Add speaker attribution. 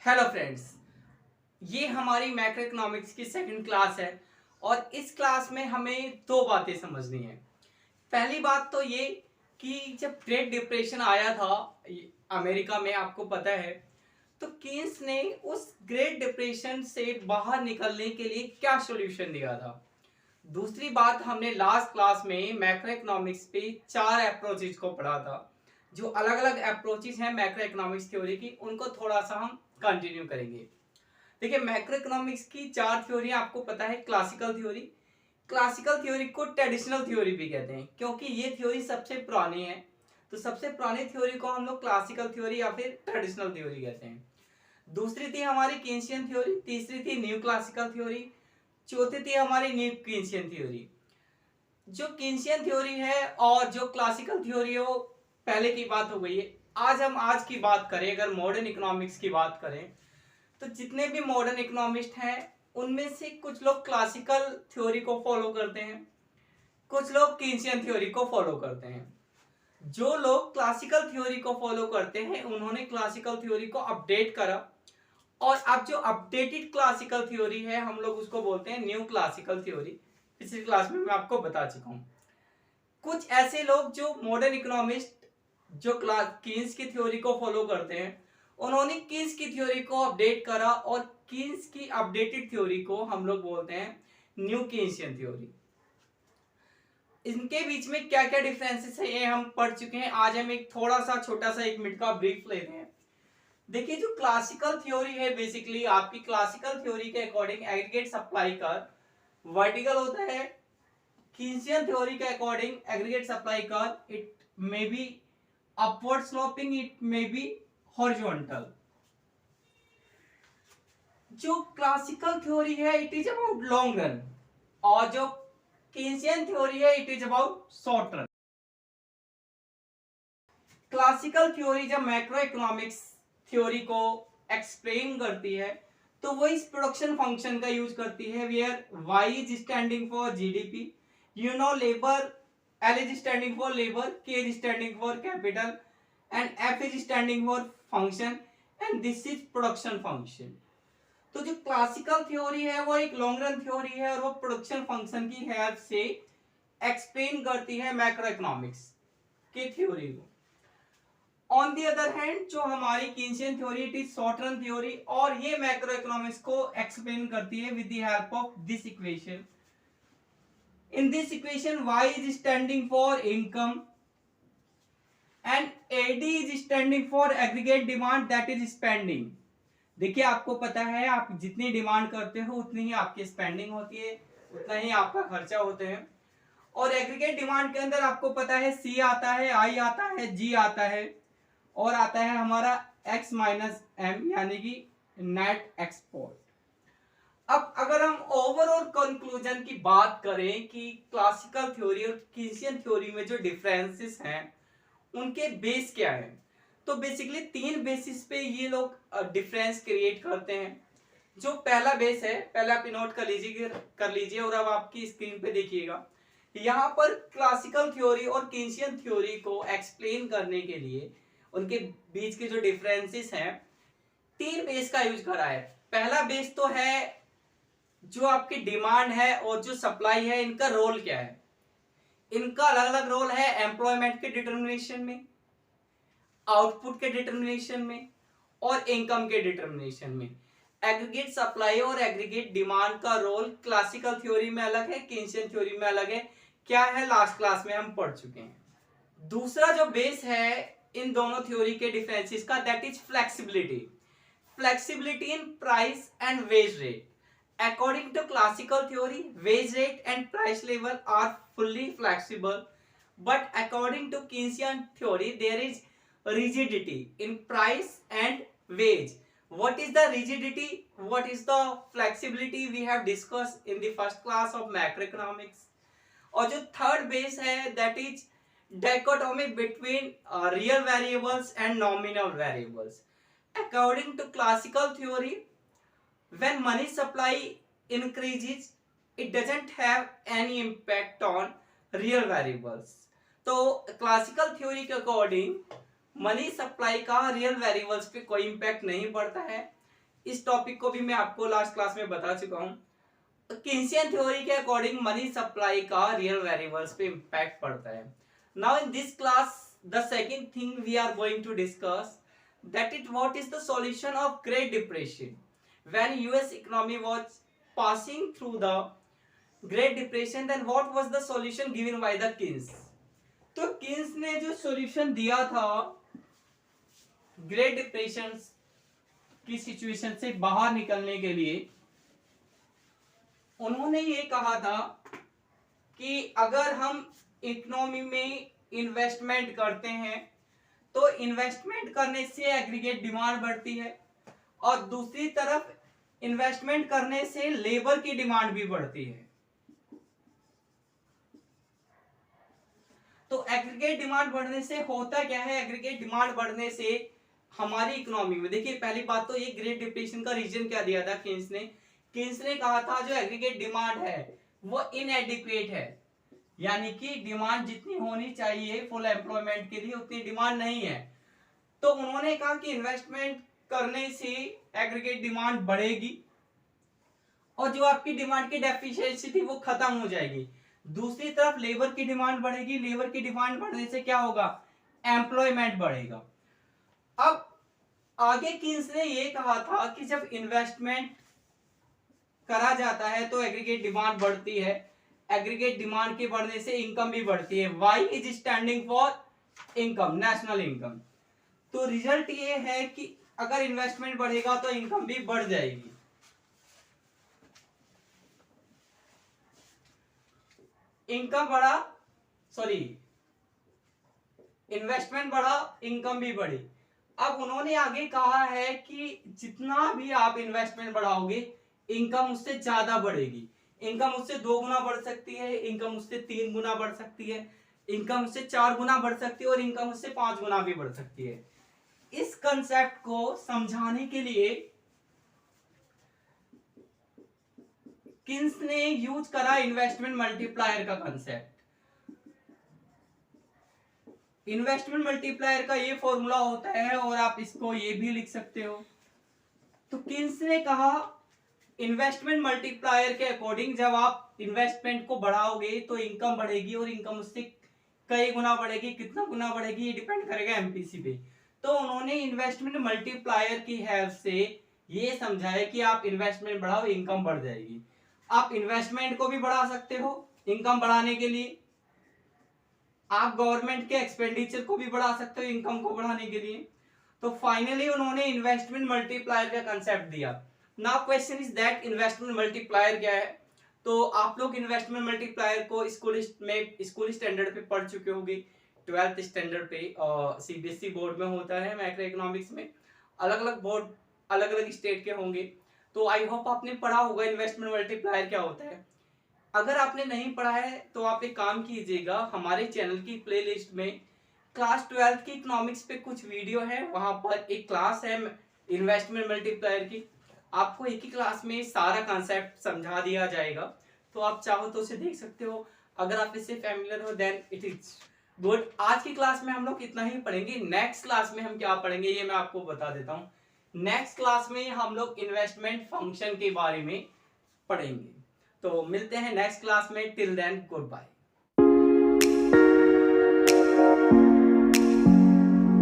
Speaker 1: Hello friends, ये हमारी macro economics की सेकंड क्लास है और इस क्लास में हमें दो बातें समझनी है। पहली बात तो ये कि जब ग्रेट डिप्रेशन आया था अमेरिका में, आपको पता है, तो कीन्स ने उस ग्रेट डिप्रेशन से बाहर निकलने के लिए क्या सॉल्यूशन दिया था। दूसरी बात, हमने लास्ट क्लास में मैक्रो इकोनॉमिक्स पे चार अप्रोचेज को पढ़ा था। जो अलग अलग अप्रोचेज हैं मैक्रो इकोनॉमिक्स थ्योरी की, उनको थोड़ा सा हम कंटिन्यू करेंगे। देखिए, मैक्रो इकोनॉमिक्स की चार थ्योरी आपको पता है। क्लासिकल थ्योरी, क्लासिकल थ्योरी को ट्रेडिशनल थ्योरी भी कहते हैं क्योंकि ये थ्योरी सबसे पुरानी है। तो सबसे पुरानी थ्योरी को हम लोग क्लासिकल थ्योरी या फिर ट्रेडिशनल थ्योरी कहते हैं। दूसरी थी हमारी कीन्सियन थ्योरी, तीसरी थी न्यू क्लासिकल थ्योरी, चौथी थी हमारी न्यू कीन्सियन थ्योरी। जो कीन्सियन थ्योरी है और जो क्लासिकल थ्योरी है वो पहले की बात हो गई है। आज की बात करें, अगर मॉडर्न इकोनॉमिक्स की बात करें, तो जितने भी मॉडर्न इकोनॉमिस्ट हैं उनमें से कुछ लोग क्लासिकल थ्योरी को फॉलो करते हैं, कुछ लोग कीन्सियन थ्योरी को फॉलो करते हैं। जो लोग क्लासिकल थ्योरी को फॉलो करते हैं उन्होंने क्लासिकल थ्योरी को अपडेट करा, और अब जो अपडेटेड क्लासिकल थ्योरी है हम लोग उसको बोलते हैं न्यू क्लासिकल थ्योरी। पिछली क्लास में मैं आपको बता चुका हूं। कुछ ऐसे लोग जो मॉडर्न इकोनॉमिस्ट जो कीन्स की थ्योरी को फॉलो करते हैं, उन्होंने कीन्स की थ्योरी को अपडेट करा और कीन्स की अपडेटेड थ्योरी को हम लोग बोलते हैं न्यू कीन्सियन थ्योरी। इनके बीच में क्या क्या डिफरेंसेस है ये हम पढ़ चुके हैं। आज हम एक थोड़ा सा छोटा सा 1 मिनट का ब्रीफ लेते हैं। देखिए, जो क्लासिकल थ्योरी है, बेसिकली आपकी क्लासिकल थ्योरी के according aggregate supply curve vertical होता है। कीन्सियन थ्योरी के according aggregate supply curve it may be upward sloping, it may be horizontal. जो क्लासिकल थ्योरी है it is about long run, और जो कीन्सियन थ्योरी है it is about short run. Classical theory जब macro economics theory को explain करती है तो वो इस प्रोडक्शन फंक्शन का यूज करती है, where y is standing for GDP, you know labour, l is standing for labour, k is standing for capital and f is standing for function, and this is production function. तो जो classical theory है वो एक long run theory है और वो production function की help से एक्सप्लेन करती है मैक्रो इकोनॉमिक्स की थ्योरी को। ऑन दी अदर हैंड जो हमारी Keynesian theory it is short run theory, और ये मैक्रो इकोनॉमिक्स को एक्सप्लेन करती है with the help of this equation. In this equation y is standing for income and AD is standing for aggregate demand, that is spending. देखिए, आपको पता है आप जितनी डिमांड करते हो उतनी ही आपकी स्पेंडिंग होती है, उतना ही आपका खर्चा होते हैं। और एग्रीगेट डिमांड के अंदर आपको पता है C आता है, I आता है, G आता है, और आता है हमारा x माइनस एम, यानी कि नेट एक्सपोर्ट। अब अगर हम ओवरऑल कंक्लूजन की बात करें कि क्लासिकल थ्योरी और कीन्सियन थ्योरी में जो डिफरेंसेस हैं उनके बेस क्या है, तो बेसिकली 3 बेसिस पे ये लोग डिफरेंस क्रिएट करते हैं। जो पहला बेस है, पहले आप नोट कर लीजिए और अब आपकी स्क्रीन पे देखिएगा। यहाँ पर क्लासिकल थ्योरी और कीन्सियन थ्योरी को एक्सप्लेन करने के लिए उनके बीच के जो डिफरेंसेस हैं, 3 बेस का यूज करा है। पहला बेस तो है जो आपकी डिमांड है और जो सप्लाई है, इनका रोल क्या है। इनका अलग अलग रोल है एम्प्लॉयमेंट के डिटर्मिनेशन में, आउटपुट के डिटर्मिनेशन में, और इनकम के डिटर्मिनेशन में। एग्रीगेट सप्लाई और एग्रीगेट डिमांड का रोल क्लासिकल थ्योरी में अलग है, कीन्सियन थ्योरी में अलग है। क्या है, लास्ट क्लास में हम पढ़ चुके हैं। दूसरा जो बेस है इन दोनों थ्योरी के डिफरेंसेस का, that is flexibility. Flexibility in price and wage rate. According to classical theory, wage rate and price level are fully flexible, but according to Keynesian theory, there is rigidity in price and wage. What is the rigidity? What is the flexibility? We have discussed in the first class of macroeconomics. और जो third base है, that is dichotomy between real variables and nominal variables. According to classical theory, when money supply increases it doesn't have any impact on real variables. तो classical theory के according money supply का real variables पे कोई impact नहीं पड़ता है, इस topic को भी मैं आपको लास्ट क्लास में बता चुका हूं। कीन्सियन थ्योरी के अकॉर्डिंग मनी सप्लाई का रियल वेरिएबल्स पे इम्पैक्ट पड़ता है। Now in this class the second thing we are going to discuss that it what is the solution of Great Depression when US economy was passing through the Great Depression, then what was the solution given by the Keynes? तो Keynes ने जो solution दिया था great depression की situation से बाहर निकलने के लिए, उन्होंने ये कहा था कि अगर हम इकोनॉमी में इन्वेस्टमेंट करते हैं तो इन्वेस्टमेंट करने से एग्रीगेट डिमांड बढ़ती है और दूसरी तरफ इन्वेस्टमेंट करने से लेबर की डिमांड भी बढ़ती है। तो एग्रीगेट डिमांड बढ़ने से होता क्या है, एग्रीगेट डिमांड बढ़ने से हमारी इकोनॉमी में, देखिए पहली बात तो ये ग्रेट डिप्रेशन का रीजन क्या दिया था कीन्स ने कहा था जो एग्रीगेट डिमांड है वो इनएडिक्वेट है, यानी कि डिमांड जितनी होनी चाहिए फुल एम्प्लॉयमेंट के लिए उतनी डिमांड नहीं है। तो उन्होंने कहा कि इन्वेस्टमेंट करने से एग्रीगेट डिमांड बढ़ेगी और जो आपकी डिमांड की डेफिशिएंसी थी वो खत्म हो जाएगी। दूसरी तरफ लेबर की डिमांड बढ़ेगी, लेबर की डिमांड बढ़ने से क्या होगा, एम्प्लॉयमेंट बढ़ेगा। अब आगे कीन्स ने ये कहा था कि जब इन्वेस्टमेंट करा जाता है तो एग्रीगेट डिमांड बढ़ती है, एग्रीगेट डिमांड के बढ़ने से इनकम भी बढ़ती है। Y is standing for income, national income. तो रिजल्ट ये है कि अगर इन्वेस्टमेंट बढ़ेगा तो इनकम भी बढ़ जाएगी। इनकम बढ़ा, सॉरी इन्वेस्टमेंट बढ़ा, इनकम भी बढ़ी। अब उन्होंने आगे कहा है कि जितना भी आप इन्वेस्टमेंट बढ़ाओगे इनकम उससे ज्यादा बढ़ेगी। इनकम उससे 2 गुना बढ़ सकती है, इनकम उससे 3 गुना बढ़ सकती है, इनकम उससे 4 गुना बढ़ सकती है और इनकम उससे 5 गुना भी बढ़ सकती है। इस कंसेप्ट को समझाने के लिए किन्स ने यूज करा इन्वेस्टमेंट मल्टीप्लायर का कंसेप्ट। इन्वेस्टमेंट मल्टीप्लायर का ये फॉर्मूला होता है और आप इसको ये भी लिख सकते हो। तो किन्स ने कहा इन्वेस्टमेंट मल्टीप्लायर के अकॉर्डिंग जब आप इन्वेस्टमेंट को बढ़ाओगे तो इनकम बढ़ेगी और इनकम उससे कई गुना बढ़ेगी। कितना गुना बढ़ेगी ये डिपेंड करेगा एमपीसी पे। तो उन्होंने इन्वेस्टमेंट मल्टीप्लायर की हेल्प से ये समझाया कि आप इन्वेस्टमेंट बढ़ाओ इनकम बढ़ जाएगी। आप इन्वेस्टमेंट को भी बढ़ा सकते हो इनकम बढ़ाने के लिए, आप गवर्नमेंट के एक्सपेंडिचर को भी बढ़ा सकते हो इनकम को बढ़ाने के लिए। तो फाइनली उन्होंने इन्वेस्टमेंट मल्टीप्लायर का कंसेप्ट दिया। Now question is that investment multiplier क्या है। तो आप लोग इन्वेस्टमेंट मल्टीप्लायर को स्कूल स्टैंडर्ड पे पढ़ चुके होंगे, 12th स्टैंडर्ड पे। सीबीएसई बोर्ड में होता है मैक्रो इकोनॉमिक्स में, अलग अलग बोर्ड अलग अलग स्टेट के होंगे। तो आई होप आपने पढ़ा होगा इन्वेस्टमेंट मल्टीप्लायर क्या होता है। अगर आपने नहीं पढ़ा है तो आप एक काम कीजिएगा, हमारे चैनल की प्लेलिस्ट में क्लास 12th की इकोनॉमिक्स पे कुछ वीडियो है, वहां पर एक क्लास है इन्वेस्टमेंट मल्टीप्लायर की। आपको एक ही क्लास में सारा कॉन्सेप्ट समझा दिया जाएगा, तो आप चाहो तो उसे देख सकते हो। अगर आप इससे फैमिलियर हो देन इट इज गुड। आज की क्लास में हम लोग इतना ही पढ़ेंगे। नेक्स्ट क्लास में हम क्या पढ़ेंगे ये मैं आपको बता देता हूँ। नेक्स्ट क्लास में हम लोग इन्वेस्टमेंट फंक्शन के बारे में पढ़ेंगे। तो मिलते हैं नेक्स्ट क्लास में। Till then good bye.